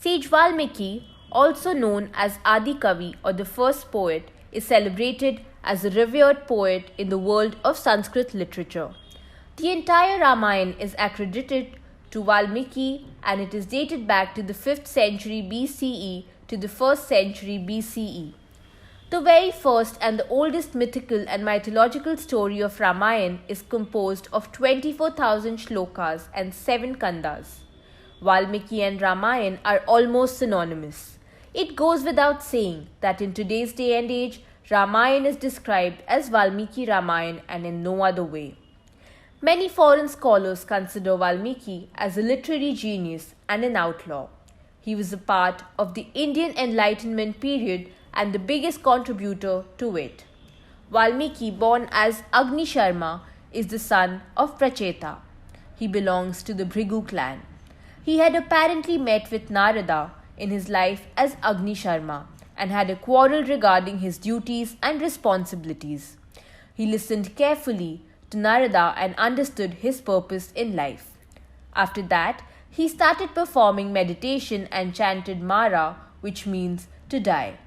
Sage Valmiki, also known as Adi Kavi or the first poet, is celebrated as a revered poet in the world of Sanskrit literature. The entire Ramayana is accredited to Valmiki and it is dated back to the 5th century BCE to the 1st century BCE. The very first and the oldest mythical and mythological story of Ramayana is composed of 24,000 shlokas and 7 kandas. Valmiki and Ramayana are almost synonymous. It goes without saying that in today's day and age, Ramayana is described as Valmiki Ramayana and in no other way. Many foreign scholars consider Valmiki as a literary genius and an outlaw. He was a part of the Indian Enlightenment period and the biggest contributor to it. Valmiki, born as Agni Sharma, is the son of Pracheta. He belongs to the Bhrigu clan. He had apparently met with Narada in his life as Agni Sharma and had a quarrel regarding his duties and responsibilities. He listened carefully to Narada and understood his purpose in life. After that, he started performing meditation and chanted Mara, which means to die.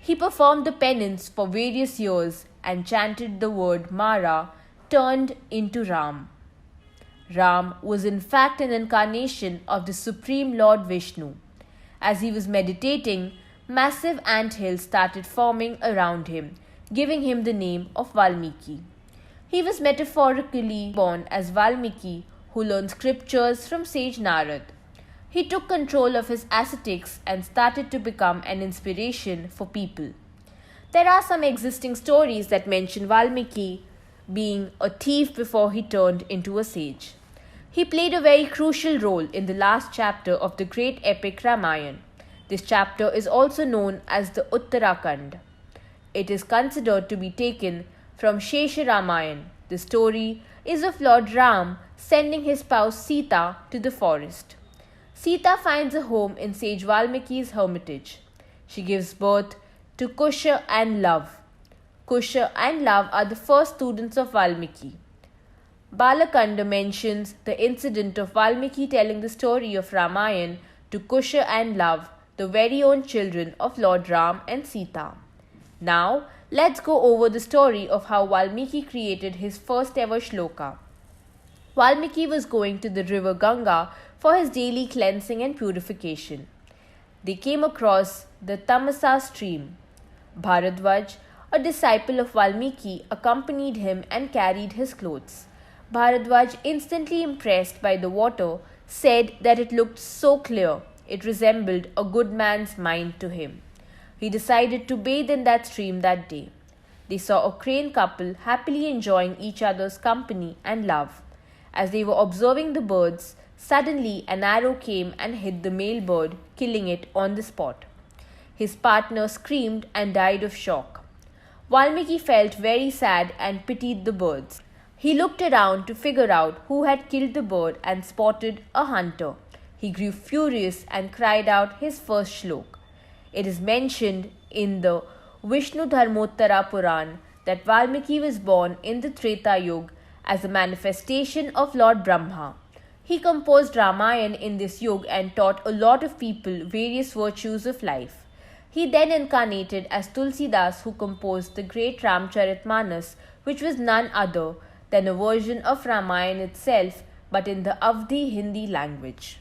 He performed the penance for various years and chanted the word Mara, turned into Ram. Ram was in fact an incarnation of the Supreme Lord Vishnu. As he was meditating, massive anthills started forming around him, giving him the name of Valmiki. He was metaphorically born as Valmiki, who learned scriptures from sage Narad. He took control of his ascetics and started to become an inspiration for people. There are some existing stories that mention Valmiki being a thief before he turned into a sage. He played a very crucial role in the last chapter of the great epic Ramayana. This chapter is also known as the Uttarakand. It is considered to be taken from Shesha Ramayana. The story is of Lord Ram sending his spouse Sita to the forest. Sita finds a home in sage Valmiki's hermitage. She gives birth to Kusha and Love. Kusha and Love are the first students of Valmiki. Balakanda mentions the incident of Valmiki telling the story of Ramayana to Kusha and Love, the very own children of Lord Ram and Sita. Now, let's go over the story of how Valmiki created his first ever shloka. Valmiki was going to the river Ganga for his daily cleansing and purification. They came across the Tamasa stream. Bharadwaj, a disciple of Valmiki, accompanied him and carried his clothes. Bharadwaj, instantly impressed by the water, said that it looked so clear, it resembled a good man's mind to him. He decided to bathe in that stream that day. They saw a crane couple happily enjoying each other's company and love. As they were observing the birds, suddenly an arrow came and hit the male bird, killing it on the spot. His partner screamed and died of shock. Valmiki felt very sad and pitied the birds. He looked around to figure out who had killed the bird and spotted a hunter. He grew furious and cried out his first shlok. It is mentioned in the Vishnu Dharmottara Puran that Valmiki was born in the Treta Yuga as a manifestation of Lord Brahma. He composed Ramayana in this yuga and taught a lot of people various virtues of life. He then incarnated as Tulsidas, who composed the great Ramcharitmanas, which was none other than a version of Ramayana itself, but in the Avdi Hindi language.